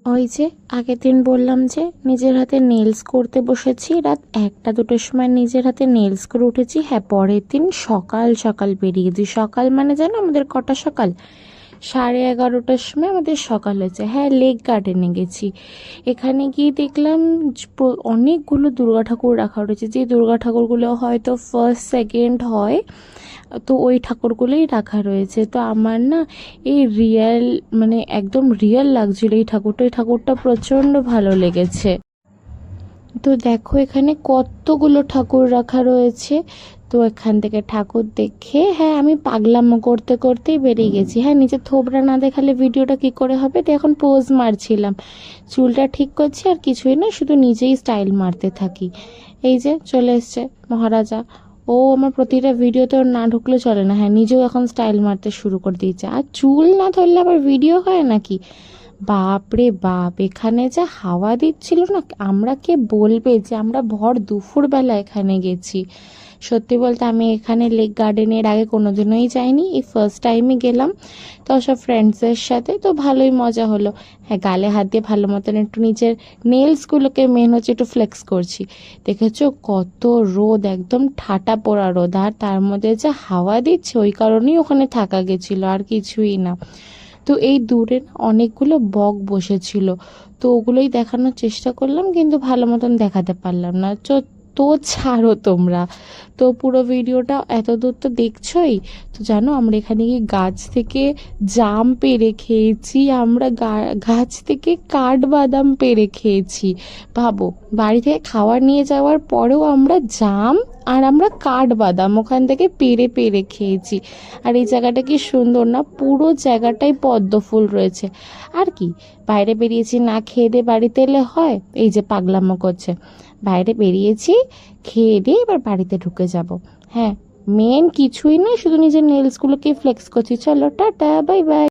ওই যে আগের দিন বললাম যে নিজের হাতে নেলস করতে বসেছি, রাত 1টা 2টোর সময় নিজের হাতে নেলস করে উঠেছি। হ্যাঁ, পরের দিন সকাল সকাল বেরিয়েছি। সকাল মানে জানো আমাদের কটা সকাল? 11:30টার সময় আমাদের সকাল হয়েছে। হ্যাঁ, লেক গার্ডেনে গেছি। এখানে গিয়ে দেখলাম অনেকগুলো দুর্গা ঠাকুর রাখা রয়েছে। যে দুর্গা ঠাকুরগুলো হয়তো ফার্স্ট সেকেন্ড হয়, তো ওই ঠাকুরগুলোই রাখা রয়েছে। তো আমার না এই রিয়েল মানে একদম রিয়েল লাগছিল এই ঠাকুরটা প্রচণ্ড ভালো লেগেছে। তো দেখো এখানে কতগুলো ঠাকুর রাখা রয়েছে। তো এখান থেকে ঠাকুর দেখে হ্যাঁ আমি পাগলামো করতে করতেই বেরিয়ে গেছি। হ্যাঁ, নিজের থোবড়া না দেখালে ভিডিওটা কি করে হবে। তো এখন পোজ মারছিলাম, চুলটা ঠিক করছি, আর কিছুই না, শুধু নিজেই স্টাইল মারতে থাকি। এই যে চলে এসছে মহারাজা। ও আমার প্রতিটা ভিডিওতে ওর না ঢুকলে চলে না। হ্যাঁ, নিজেও এখন স্টাইল মারতে শুরু করে দিয়েছে। আর চুল না ধরলে আবার ভিডিও হয় নাকি? বাপ রে বাপ, এখানে যা হাওয়া দিচ্ছিল না, আমরা কে বলবে যে আমরা ভর দুপুরবেলা এখানে গেছি। সত্যি বলতে আমি এখানে লেক গার্ডেনের আগে কোনোদিনই যাইনি, এই ফার্স্ট টাইমই গেলাম। তো সব ফ্রেন্ডসদের সাথে, তো ভালোই মজা হলো। হ্যাঁ, গালে হাত দিয়ে ভালো মতন একটু নিজের নেলসগুলোকে মেন হচ্ছে একটু ফ্লেক্স করছি। দেখেছো কত রোদ, একদম ঠাটা পোড়া রোদ, আর তার মধ্যে যে হাওয়া দিচ্ছে, ওই কারণেই ওখানে থাকা গেছিলো, আর কিছুই না। তো এই দূরে না অনেকগুলো বক বসেছিল, তো ওগুলোই দেখানোর চেষ্টা করলাম, কিন্তু ভালো মতন দেখাতে পারলাম না। তো ছাড়ো তোমরা। তো পুরো ভিডিওটা এত দূর তো দেখছোই। তো জানো আমরা এখানে গিয়ে গাছ থেকে জাম পেড়ে খেয়েছি, আমরা গাছ থেকে কাঠবাদাম পেড়ে খেয়েছি। ভাবো, বাড়ি থেকে খাবার নিয়ে যাওয়ার পরেও আমরা জাম আর আমরা কাঠবাদাম ওখান থেকে পেড়ে পেড়ে খেয়েছি। আর এই জায়গাটা কি সুন্দর না, পুরো জায়গাটাই পদ্ম ফুল রয়েছে। আর কি, বাইরে বেরিয়েছি, না খেয়ে দিয়ে বাড়িতে এলে হয়? এই যে পাগলামো করছে। বাইরে বেরিয়েছি, খেয়ে দিয়ে এবার বাড়িতে ঢুকে যাব। হ্যাঁ, মেন কিছুই না, শুধু নিজের নেলসগুলোকে ফ্লেক্স করছি। চলো টাটা, বাই বাই।